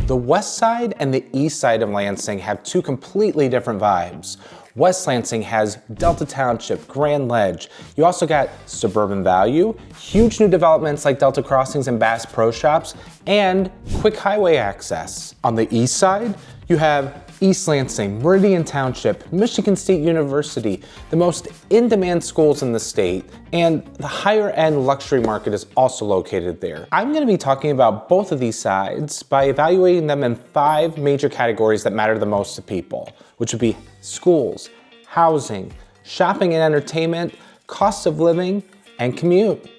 The west side and the east side of Lansing have two completely different vibes. West Lansing has Delta Township, Grand Ledge. You also got suburban value, huge new developments like Delta Crossings and Bass Pro Shops, and quick highway access. On the east side, you have East Lansing, Meridian Township, Michigan State University, the most in-demand schools in the state, and the higher-end luxury market is also located there. I'm going to be talking about both of these sides by evaluating them in 5 major categories that matter the most to people, which would be schools, housing, shopping and entertainment, cost of living, and commute.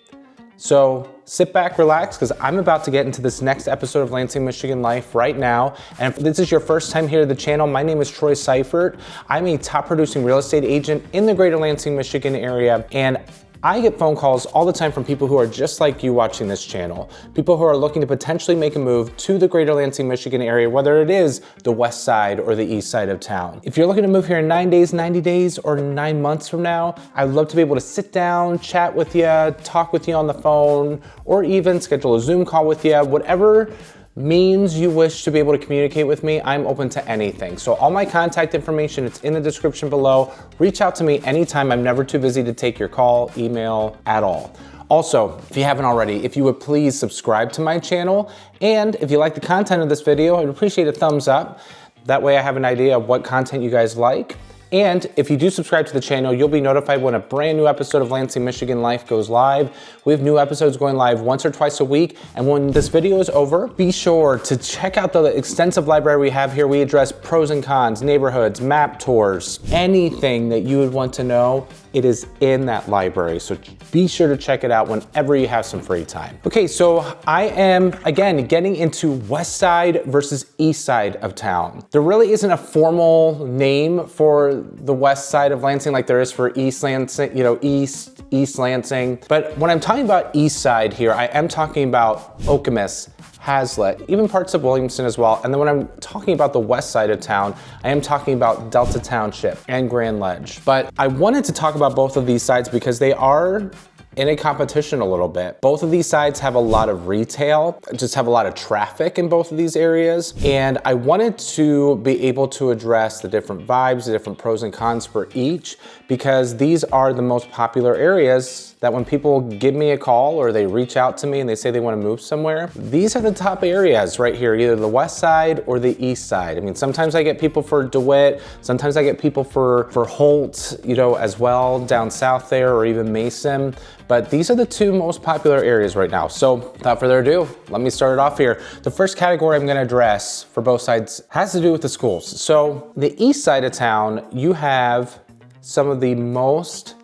So sit back, relax, because I'm about to get into this next episode of Lansing, Michigan Life right now. And if this is your first time here to the channel, my name is 𝐿𝐿. I'm a top producing real estate agent in the greater Lansing, Michigan area. And I get phone calls all the time from people who are just like you watching this channel. People who are looking to potentially make a move to the greater Lansing, Michigan area, whether it is the west side or the east side of town. If you're looking to move here in 9 days, 90 days, or 9 months from now, I'd love to be able to sit down, chat with you, talk with you on the phone, or even schedule a Zoom call with you, whatever means you wish to be able to communicate with me, I'm open to anything. So all my contact information, it's in the description below. Reach out to me anytime. I'm never too busy to take your call, email, at all. Also, if you haven't already, if you would please subscribe to my channel. And if you like the content of this video, I'd appreciate a thumbs up. That way I have an idea of what content you guys like. And if you do subscribe to the channel, you'll be notified when a brand new episode of Lansing, Michigan Life goes live. We have new episodes going live once or twice a week. And when this video is over, be sure to check out the extensive library we have here. We address pros and cons, neighborhoods, map tours, anything that you would want to know, it is in that library. So be sure to check it out whenever you have some free time. Okay, so I am, again, getting into west side versus east side of town. There really isn't a formal name for the west side of Lansing like there is for East Lansing, East Lansing. But when I'm talking about east side here, I am talking about Okemos, Hazlet, even parts of Williamson as well. And then when I'm talking about the west side of town, I am talking about Delta Township and Grand Ledge. But I wanted to talk about both of these sides because they are in a competition a little bit. Both of these sides have a lot of retail, just have a lot of traffic in both of these areas. And I wanted to be able to address the different vibes, the different pros and cons for each, because these are the most popular areas that when people give me a call or they reach out to me and they say they want to move somewhere, these are the top areas right here, either the west side or the east side. I mean, sometimes I get people for DeWitt, sometimes I get people for Holt, as well, down south there, or even Mason. But these are the 2 most popular areas right now. So without further ado, let me start it off here. The first category I'm gonna address for both sides has to do with the schools. So the east side of town, you have some of the most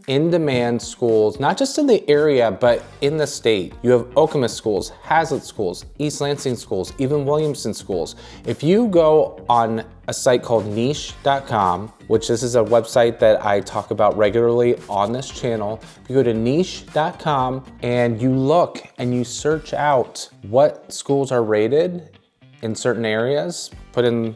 in-demand schools, not just in the area, but in the state. You have Okemos schools, Hazlet schools, East Lansing schools, even Williamson schools. If you go on a site called ⴛⴡⴚ which this is a website that I talk about regularly on this channel. If you go to ⴛⴡⴚ and you look and you search out what schools are rated in certain areas, put in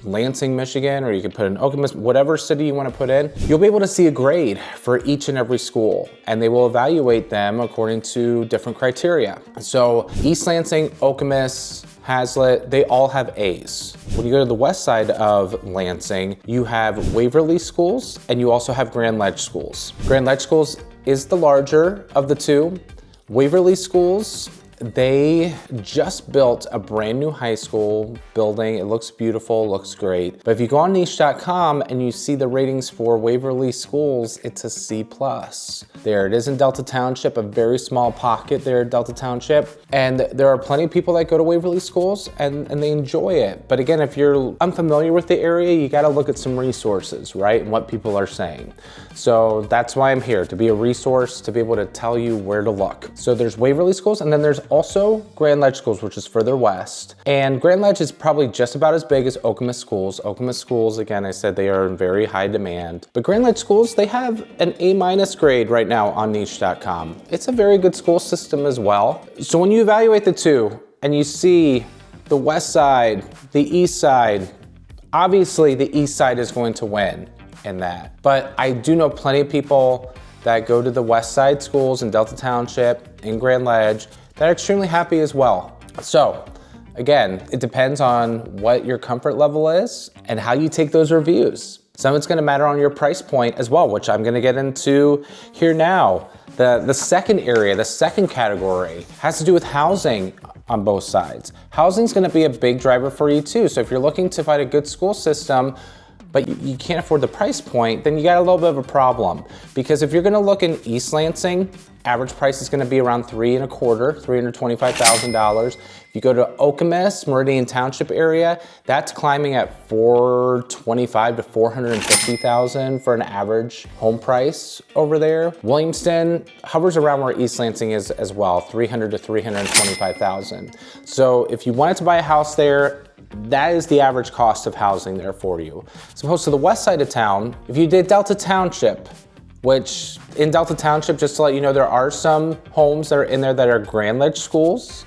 Lansing, Michigan, or you can put in Okemos, whatever city you want to put in, you'll be able to see a grade for each and every school, and they will evaluate them according to different criteria. So East Lansing, Okemos, Hazlet, they all have A's. When you go to the west side of Lansing, you have Waverly schools and you also have Grand Ledge schools. Grand Ledge schools is the larger of the 2. Waverly schools, they just built a brand new high school building. It looks beautiful, looks great. But if you go on ⴛⴡⴚ and you see the ratings for Waverly schools, it's a C+. There it is in Delta Township, a very small pocket there at Delta Township. And there are plenty of people that go to Waverly schools and they enjoy it. But again, if you're unfamiliar with the area, you gotta look at some resources, right? And what people are saying. So that's why I'm here, to be a resource, to be able to tell you where to look. So there's Waverly schools, and then there's also Grand Ledge schools, which is further west. And Grand Ledge is probably just about as big as Okemos schools. Okemos schools, again, I said they are in very high demand. But Grand Ledge schools, they have an A- grade right now on ⴛⴡⴚ. It's a very good school system as well. So when you evaluate the 2 and you see the west side, the east side, obviously the east side is going to win in that. But I do know plenty of people that go to the west side schools in Delta Township, in Grand Ledge, that are extremely happy as well. So Again, it depends on what your comfort level is and how you take those reviews. Some of it's gonna matter on your price point as well, which I'm gonna get into here now. The second area, the second category, has to do with housing on both sides. Housing's gonna be a big driver for you too. So if you're looking to find a good school system, but you can't afford the price point, then you got a little bit of a problem. Because if you're gonna look in East Lansing, average price is gonna be around $3.25, $325,000. If you go to 𝐿𝐴𝐼, Meridian Township area, that's climbing at $425,000 to $450,000 for an average home price over there. Williamston hovers around where East Lansing is as well, $300,000 to $325,000. So if you wanted to buy a house there, that is the average cost of housing there for you. As opposed to the west side of town, if you did Delta Township, which in Delta Township, just to let you know, there are some homes that are in there that are Grand Ledge schools,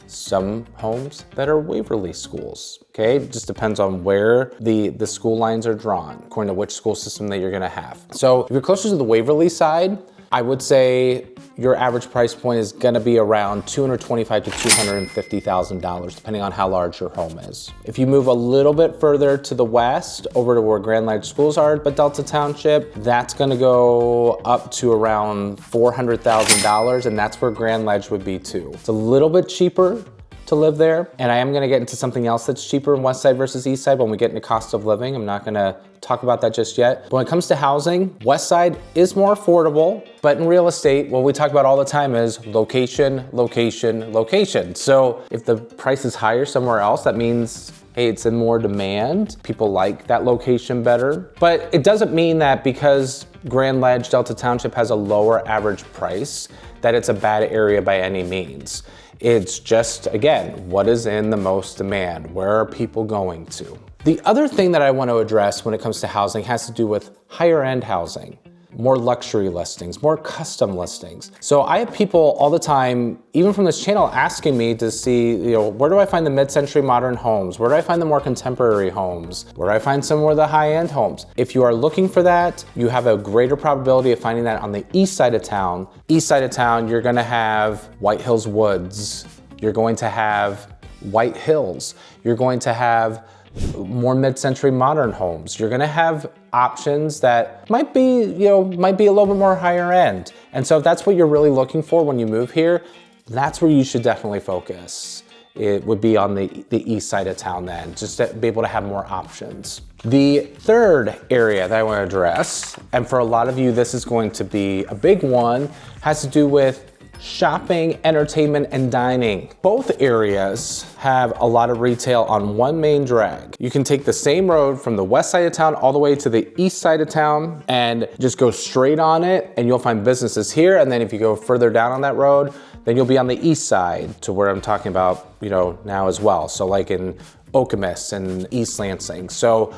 some homes that are Waverly schools, okay? It just depends on where the school lines are drawn, according to which school system that you're gonna have. So if you're closer to the Waverly side, I would say your average price point is gonna be around $225,000 to $250,000, depending on how large your home is. If you move a little bit further to the west, over to where Grand Ledge schools are, but Delta Township, that's gonna go up to around $400,000, and that's where Grand Ledge would be too. It's a little bit cheaper to live there, and I am gonna get into something else that's cheaper in west side versus east side when we get into cost of living. I'm not gonna talk about that just yet. But when it comes to housing, west side is more affordable, but in real estate, what we talk about all the time is location, location, location. So if the price is higher somewhere else, that means, hey, it's in more demand. People like that location better. But it doesn't mean that because Grand Ledge, Delta Township has a lower average price, that it's a bad area by any means. It's just, again, what is in the most demand? Where are people going to? The other thing that I want to address when it comes to housing has to do with higher end housing, more luxury listings, more custom listings. So I have people all the time, even from this channel, asking me to see, where do I find the mid-century modern homes? Where do I find the more contemporary homes? Where do I find some more of the high-end homes? If you are looking for that, you have a greater probability of finding that on the east side of town. East side of town, you're gonna have White Hills Woods. You're going to have White Hills. You're going to have more mid-century modern homes. You're gonna have options that might be a little bit more higher end. And so if that's what you're really looking for when you move here, that's where you should definitely focus. It would be on the east side of town then, just to be able to have more options. The third area that I want to address, and for a lot of you this is going to be a big one, has to do with shopping, entertainment, and dining. Both areas have a lot of retail on one main drag. You can take the same road from the west side of town all the way to the east side of town and just go straight on it, and you'll find businesses here. And then if you go further down on that road, then you'll be on the east side to where I'm talking about, now as well. So like in 𝐿𝐴𝐼 and East Lansing. So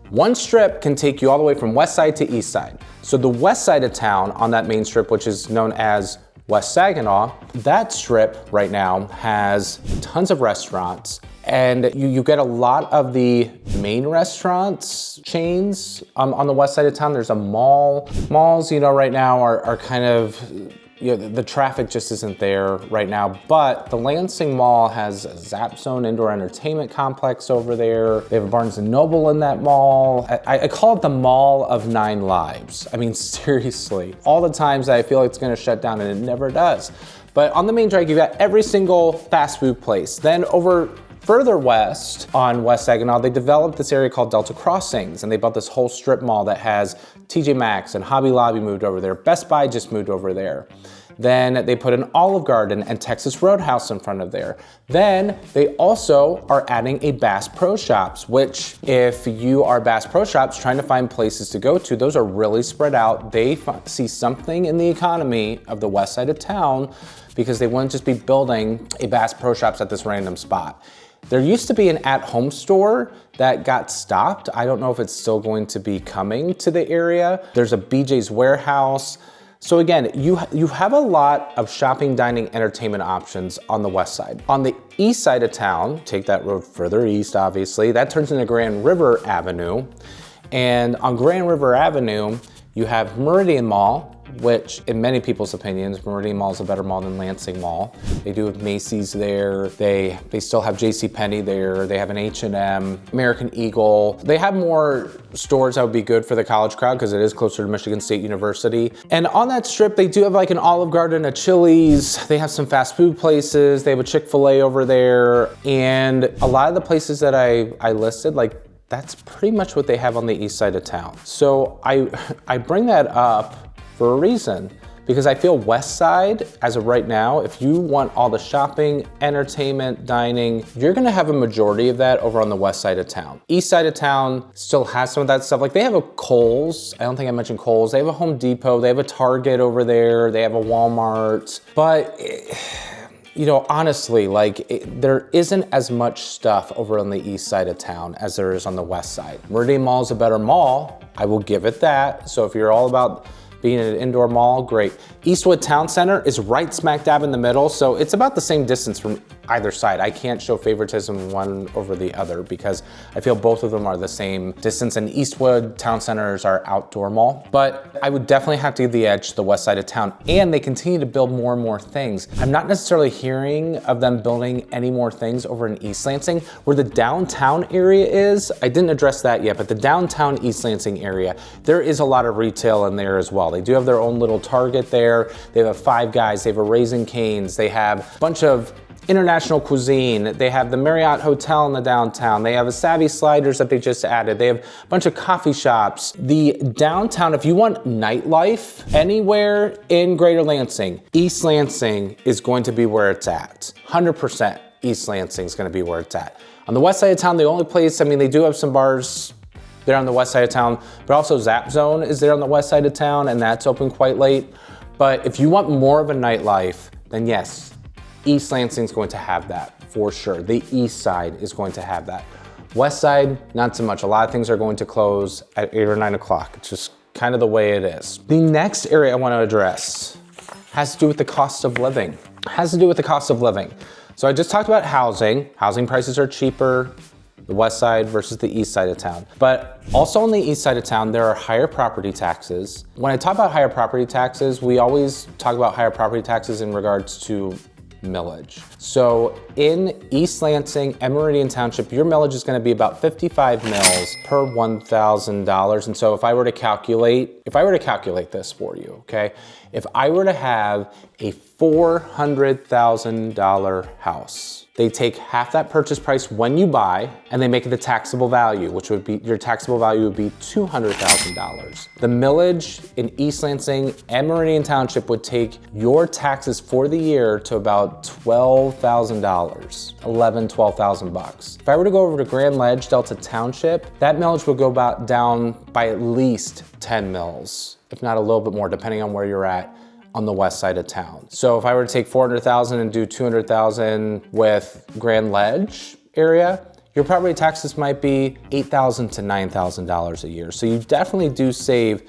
one strip can take you all the way from west side to east side. So the west side of town on that main strip, which is known as West Saginaw, that strip right now has tons of restaurants, and you get a lot of the main restaurants chains on the west side of town. There's a mall. Malls, right now are kind of, the traffic just isn't there right now, but the Lansing Mall has a Zap Zone indoor entertainment complex over there. They have a Barnes & Noble in that mall. I call it the Mall of 9 Lives. I mean, seriously. All the times that I feel like it's gonna shut down, and it never does. But on the main drag, you've got every single fast food place. Then over further west on West Saginaw, they developed this area called Delta Crossings, and they built this whole strip mall that has TJ Maxx and Hobby Lobby moved over there. Best Buy just moved over there. Then they put an Olive Garden and Texas Roadhouse in front of there. Then they also are adding a Bass Pro Shops, which if you are Bass Pro Shops trying to find places to go to, those are really spread out. They see something in the economy of the west side of town because they wouldn't just be building a Bass Pro Shops at this random spot. There used to be an at-home store that got stopped. I don't know if it's still going to be coming to the area. There's a BJ's Warehouse. So again, you have a lot of shopping, dining, entertainment options on the west side. On the east side of town, take that road further east, obviously, that turns into Grand River Avenue. And on Grand River Avenue, you have Meridian Mall, which in many people's opinions, Meridian Mall is a better mall than Lansing Mall. They do have Macy's there. They still have JCPenney there. They have an H&M, American Eagle. They have more stores that would be good for the college crowd because it is closer to Michigan State University. And on that strip, they do have like an Olive Garden, a Chili's. They have some fast food places. They have a Chick-fil-A over there. And a lot of the places that I listed, like that's pretty much what they have on the east side of town. So I bring that up for a reason, because I feel west side, as of right now, if you want all the shopping, entertainment, dining, you're gonna have a majority of that over on the west side of town. East side of town still has some of that stuff. Like they have a Kohl's, I don't think I mentioned Kohl's. They have a Home Depot, they have a Target over there, they have a Walmart, but you know, honestly, there isn't as much stuff over on the east side of town as there is on the west side. Meridian Mall is a better mall, I will give it that. So if you're all about being in an indoor mall, great. Eastwood Town Center is right smack dab in the middle, so it's about the same distance from either side. I can't show favoritism one over the other because I feel both of them are the same distance, and Eastwood Town Center is our outdoor mall. But I would definitely have to give the edge to the west side of town, and they continue to build more and more things. I'm not necessarily hearing of them building any more things over in East Lansing. Where the downtown area is, I didn't address that yet, but the downtown East Lansing area, there is a lot of retail in there as well. They do have their own little Target there. They have a Five Guys, they have a Raising Cane's, they have a bunch of international cuisine. They have the Marriott Hotel in the downtown. They have a Savvy Sliders that they just added. They have a bunch of coffee shops. The downtown, if you want nightlife anywhere in Greater Lansing, East Lansing is going to be where it's at. 100% East Lansing is going to be where it's at. On the west side of town, the only place, I mean, they do have some bars there on the west side of town, but also Zap Zone is there on the west side of town, and that's open quite late. But if you want more of a nightlife, then yes, East Lansing is going to have that for sure. The east side is going to have that. West side, not so much. A lot of things are going to close at 8 or 9 o'clock. It's just kind of the way it is. The next area I want to address has to do with the cost of living. So I just talked about housing. Housing prices are cheaper, the west side versus the east side of town. But also on the east side of town, there are higher property taxes. When I talk about higher property taxes, we always talk about higher property taxes in regards to millage. So in East Lansing and Meridian Township, your millage is gonna be about 55 mils per $1,000. And so if I were to calculate this for you, okay? If I were to have a $400,000 house, they take half that purchase price when you buy, and they make it the taxable value, which would be, your taxable value would be $200,000. The millage in East Lansing and Meridian Township would take your taxes for the year to about $12,000, 12,000 bucks. If I were to go over to Grand Ledge, Delta Township, that millage would go down by at least 10 mils, if not a little bit more, depending on where you're at on the west side of town. So if I were to take 400,000 and do 200,000 with Grand Ledge area, your property taxes might be $8,000 to $9,000 a year. So you definitely do save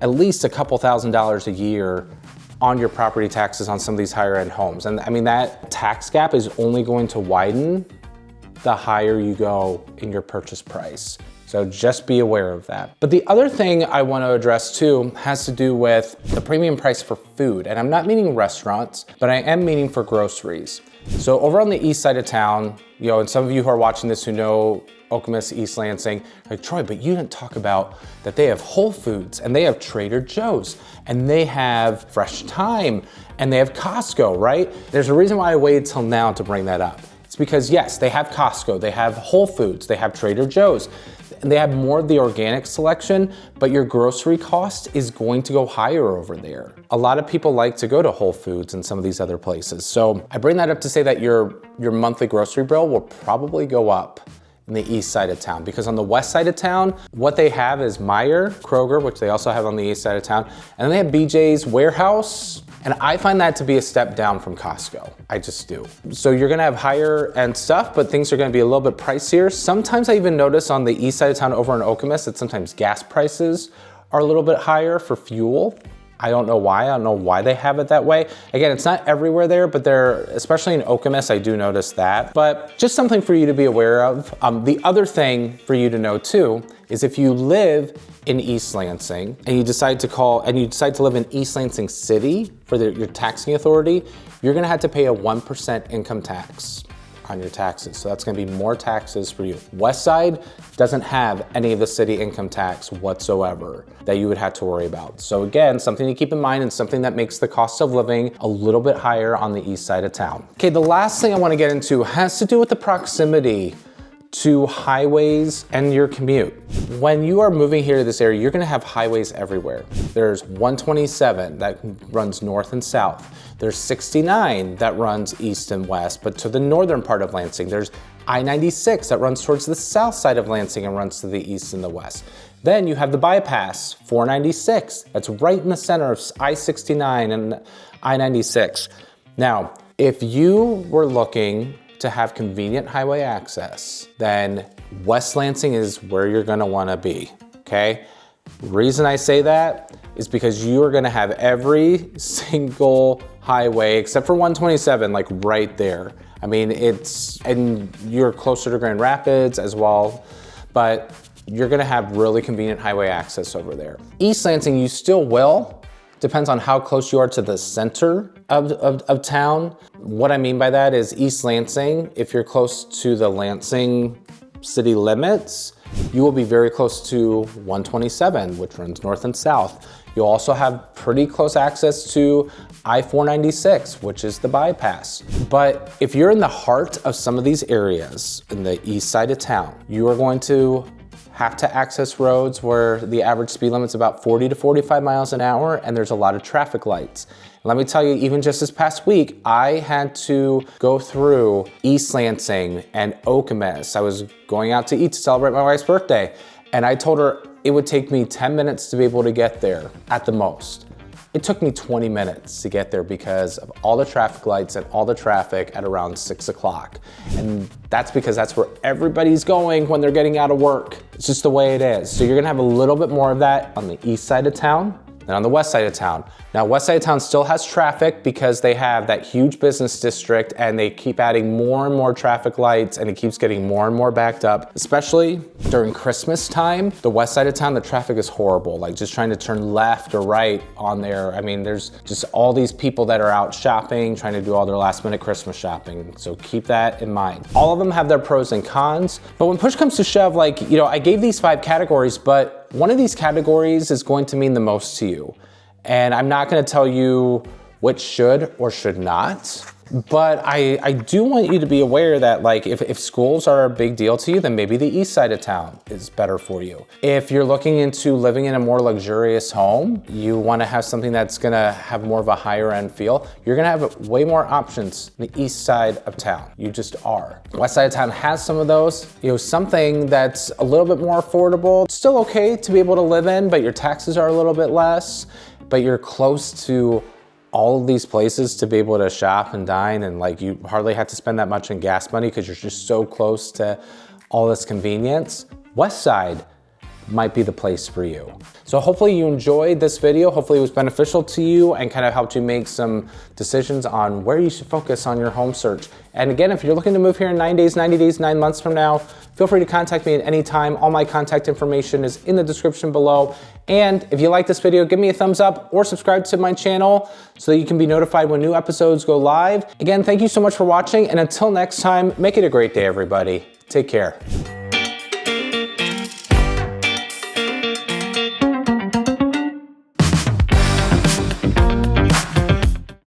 at least a couple $1,000s a year on your property taxes on some of these higher end homes. And I mean, that tax gap is only going to widen the higher you go in your purchase price. So just be aware of that. But the other thing I want to address too has to do with the premium price for food. And I'm not meaning restaurants, but I am meaning for groceries. So over on the east side of town, you know, and some of you who are watching this who know Okemos, East Lansing, like, Troy, but you didn't talk about that they have Whole Foods and they have Trader Joe's and they have Fresh Thyme and they have Costco, right? There's a reason why I waited till now to bring that up. It's because yes, they have Costco, they have Whole Foods, they have Trader Joe's, and they have more of the organic selection, but your grocery cost is going to go higher over there. A lot of people like to go to Whole Foods and some of these other places. So I bring that up to say that your monthly grocery bill will probably go up in the east side of town, because on the west side of town, what they have is Meijer, Kroger, which they also have on the east side of town, and then they have BJ's Warehouse, and I find that to be a step down from Costco. I just do. So you're gonna have higher end stuff, but things are gonna be a little bit pricier. Sometimes I even notice on the east side of town over in Okemos that sometimes gas prices are a little bit higher for fuel. I don't know why. I don't know why they have it that way. Again, it's not everywhere there, but they're, especially in Okemos, I do notice that. But just something for you to be aware of. The other thing for you to know too is if you live in East Lansing and you decide to live in East Lansing City for your taxing authority, you're gonna have to pay a 1% income tax on your taxes. So that's gonna be more taxes for you. West Side doesn't have any of the city income tax whatsoever that you would have to worry about. So again, something to keep in mind and something that makes the cost of living a little bit higher on the east side of town. Okay, the last thing I wanna get into has to do with the proximity to highways and your commute. When you are moving here to this area, you're gonna have highways everywhere. There's 127 that runs north and south. There's 69 that runs east and west, but to the northern part of Lansing. There's I-96 that runs towards the south side of Lansing and runs to the east and the west. Then you have the bypass, 496, that's right in the center of I-69 and I-96. Now, if you were looking to have convenient highway access, then West Lansing is where you're gonna wanna be, okay? Reason I say that is because you are gonna have every single highway except for 127, like right there. I mean, and you're closer to Grand Rapids as well, but you're gonna have really convenient highway access over there. East Lansing, you still will. Depends on how close you are to the center of town. What I mean by that is East Lansing, if you're close to the Lansing city limits, you will be very close to 127, which runs north and south. You'll also have pretty close access to I-496, which is the bypass. But if you're in the heart of some of these areas in the east side of town, you are going to have to access roads where the average speed limit's about 40 to 45 miles an hour and there's a lot of traffic lights. And let me tell you, even just this past week, I had to go through East Lansing and Okemos. I was going out to eat to celebrate my wife's birthday, and I told her it would take me 10 minutes to be able to get there at the most. It took me 20 minutes to get there because of all the traffic lights and all the traffic at around 6 o'clock. And that's because that's where everybody's going when they're getting out of work. It's just the way it is. So you're gonna have a little bit more of that on the east side of town than on the west side of town. Now, west side of town still has traffic because they have that huge business district and they keep adding more and more traffic lights and it keeps getting more and more backed up, especially during Christmas time. The west side of town, the traffic is horrible. Like just trying to turn left or right on there. I mean, there's just all these people that are out shopping, trying to do all their last minute Christmas shopping. So keep that in mind. All of them have their pros and cons, but when push comes to shove, like, you know, I gave these 5 categories, but one of these categories is going to mean the most to you. And I'm not gonna tell you which should or should not, but I do want you to be aware that like if schools are a big deal to you, then maybe the east side of town is better for you. If you're looking into living in a more luxurious home, you wanna have something that's gonna have more of a higher end feel, you're gonna have way more options in the east side of town. You just are. West side of town has some of those. You know, something that's a little bit more affordable, still okay to be able to live in, but your taxes are a little bit less, but you're close to all of these places to be able to shop and dine, and like you hardly have to spend that much in gas money because you're just so close to all this convenience. West side might be the place for you. So hopefully you enjoyed this video. Hopefully it was beneficial to you and kind of helped you make some decisions on where you should focus on your home search. And again, if you're looking to move here in 9 days, 90 days, 9 months from now, feel free to contact me at any time. All my contact information is in the description below. And if you like this video, give me a thumbs up or subscribe to my channel so that you can be notified when new episodes go live. Again, thank you so much for watching. And until next time, make it a great day, everybody. Take care.